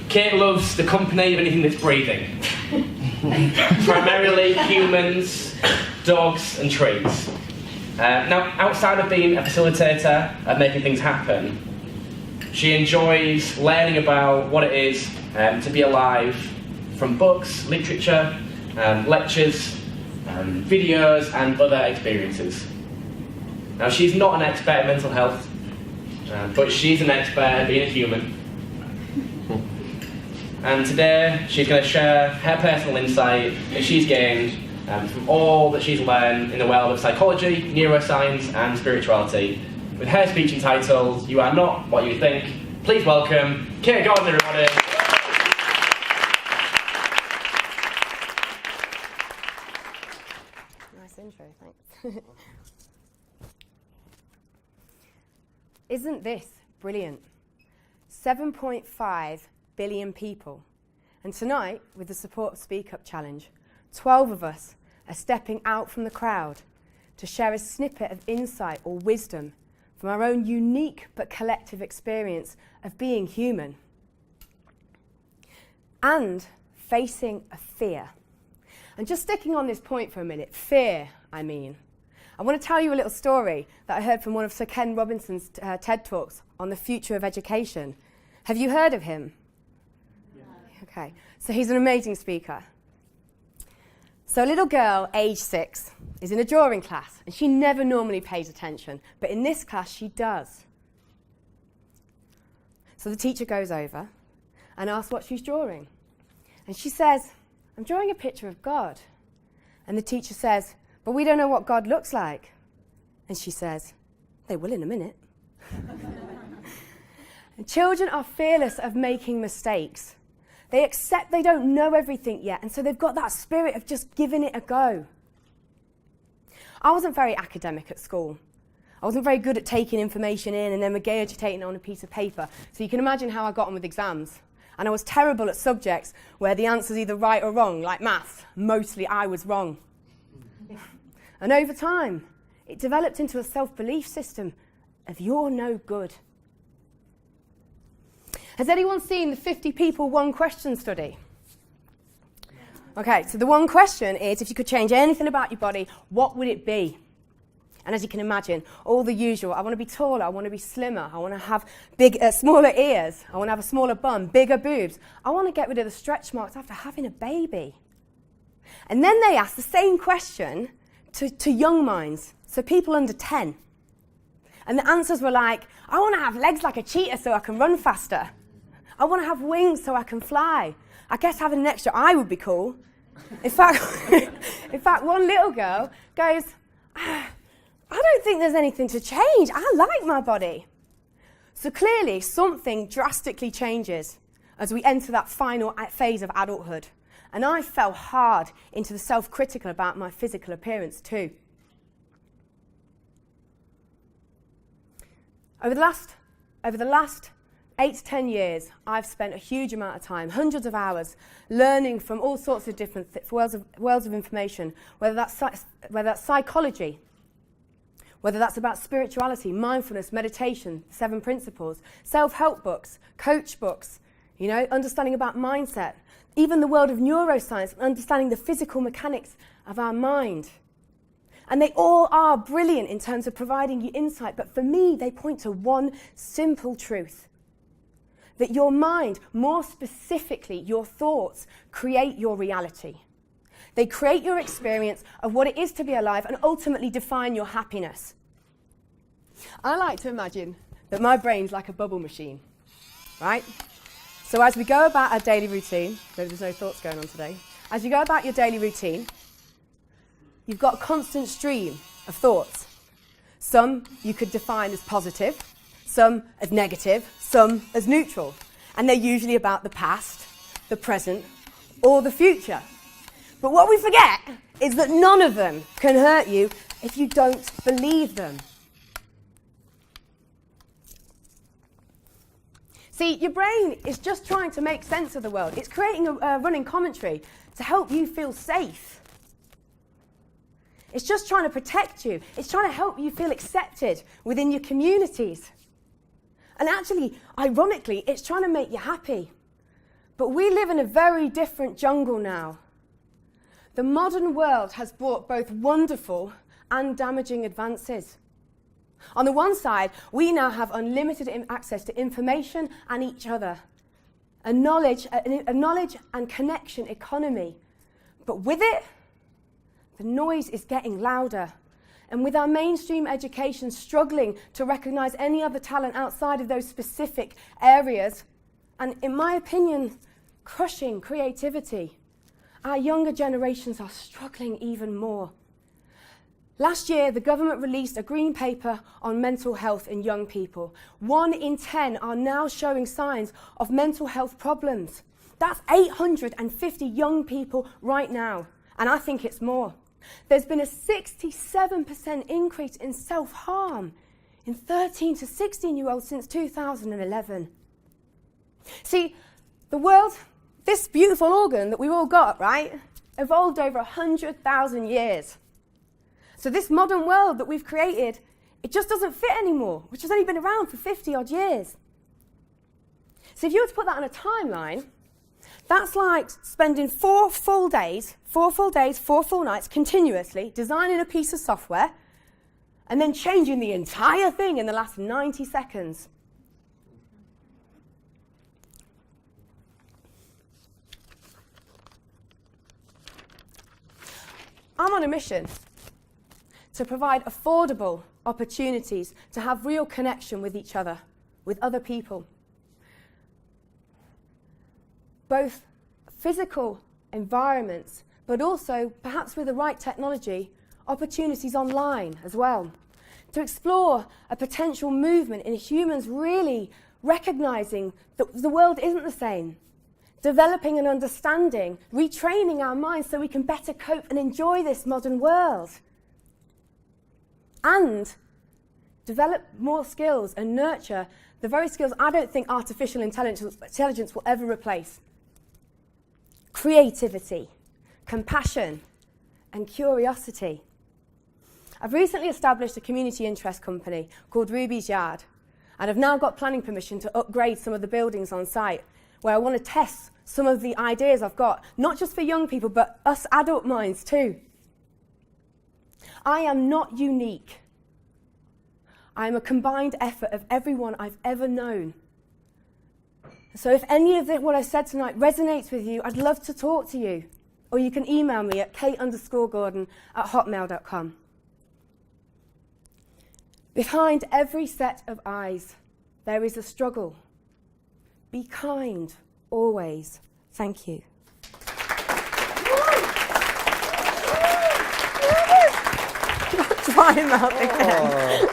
Kate loves the company of anything that's breathing. Primarily humans, dogs and trees. Now, outside of being a facilitator and making things happen, she enjoys learning about what it is to be alive from books, literature, lectures, videos and other experiences. Now, she's not an expert in mental health, but she's an expert at being a human. And today, she's going to share her personal insight that she's gained from all that she's learned in the world of psychology, neuroscience and spirituality, with her speech entitled, "You Are Not What You Think." Please welcome Kate Gordon, everybody. Nice intro, thanks. Isn't this brilliant? 7.5 billion people. And tonight, with the support of Speakup Challenge, 12 of us are stepping out from the crowd to share a snippet of insight or wisdom from our own unique but collective experience of being human. And facing a fear. And just sticking on this point for a minute, fear, I mean. I want to tell you a little story that I heard from one of Sir Ken Robinson's TED Talks on the future of education. Have you heard of him? Yeah. Okay, so he's an amazing speaker. So a little girl, age 6, is in a drawing class, and she never normally pays attention, but in this class she does. So the teacher goes over and asks what she's drawing. And she says, "I'm drawing a picture of God." And the teacher says, "But we don't know what God looks like." And she says, "They will in a minute." And children are fearless of making mistakes. They accept they don't know everything yet, and so they've got that spirit of just giving it a go. I wasn't very academic at school. I wasn't very good at taking information in and then regurgitating it on a piece of paper. So you can imagine how I got on with exams. And I was terrible at subjects where the answer's either right or wrong, like maths. Mostly I was wrong. And over time, it developed into a self-belief system of you're no good. Has anyone seen the 50 people, one question study? Okay, so the one question is, if you could change anything about your body, what would it be? And as you can imagine, all the usual. I want to be taller, I want to be slimmer, I want to have smaller ears, I want to have a smaller bum, bigger boobs. I want to get rid of the stretch marks after having a baby. And then they ask the same question to young minds, so people under 10. And the answers were like, I want to have legs like a cheetah so I can run faster. I want to have wings so I can fly. I guess having an extra eye would be cool. In fact, one little girl goes, I don't think there's anything to change. I like my body. So clearly, something drastically changes as we enter that final phase of adulthood. And I fell hard into the self-critical about my physical appearance too. Over the last 8 to 10 years, I've spent a huge amount of time, hundreds of hours, learning from all sorts of different worlds of information, whether that's psychology, whether that's about spirituality, mindfulness, meditation, 7 principles, self-help books, coach books, understanding about mindset, even the world of neuroscience, understanding the physical mechanics of our mind. And they all are brilliant in terms of providing you insight, but for me, they point to one simple truth. That your mind, more specifically your thoughts, create your reality. They create your experience of what it is to be alive and ultimately define your happiness. I like to imagine that my brain's like a bubble machine, right? So as we go about our daily routine, though there's no thoughts going on today, as you go about your daily routine, you've got a constant stream of thoughts. Some you could define as positive, some as negative, some as neutral. And they're usually about the past, the present, or the future. But what we forget is that none of them can hurt you if you don't believe them. See, your brain is just trying to make sense of the world. It's creating a running commentary to help you feel safe. It's just trying to protect you. It's trying to help you feel accepted within your communities. And actually, ironically, it's trying to make you happy. But we live in a very different jungle now. The modern world has brought both wonderful and damaging advances. On the one side, we now have unlimited access to information and each other, a knowledge and connection economy. But with it, the noise is getting louder. And with our mainstream education struggling to recognise any other talent outside of those specific areas, and in my opinion, crushing creativity, our younger generations are struggling even more. Last year, the government released a green paper on mental health in young people. 1 in 10 are now showing signs of mental health problems. That's 850 young people right now, and I think it's more. There's been a 67% increase in self-harm in 13 to 16-year-olds since 2011. See, the world, this beautiful organ that we've all got, right, evolved over 100,000 years. So this modern world that we've created, it just doesn't fit anymore, which has only been around for 50 odd years. So if you were to put that on a timeline, that's like spending 4 full days, 4 full nights continuously designing a piece of software and then changing the entire thing in the last 90 seconds. I'm on a mission to provide affordable opportunities to have real connection with each other, with other people. Both physical environments, but also, perhaps with the right technology, opportunities online as well. To explore a potential movement in humans really recognising that the world isn't the same, developing an understanding, retraining our minds so we can better cope and enjoy this modern world. And develop more skills and nurture the very skills I don't think artificial intelligence will ever replace. Creativity, compassion, and curiosity. I've recently established a community interest company called Ruby's Yard, and I've now got planning permission to upgrade some of the buildings on site, where I want to test some of the ideas I've got, not just for young people, but us adult minds too. I am not unique. I am a combined effort of everyone I've ever known. So if any of what I said tonight resonates with you, I'd love to talk to you. Or you can email me at kate_gordon@hotmail.com. Behind every set of eyes, there is a struggle. Be kind, always. Thank you. Dry mouth again.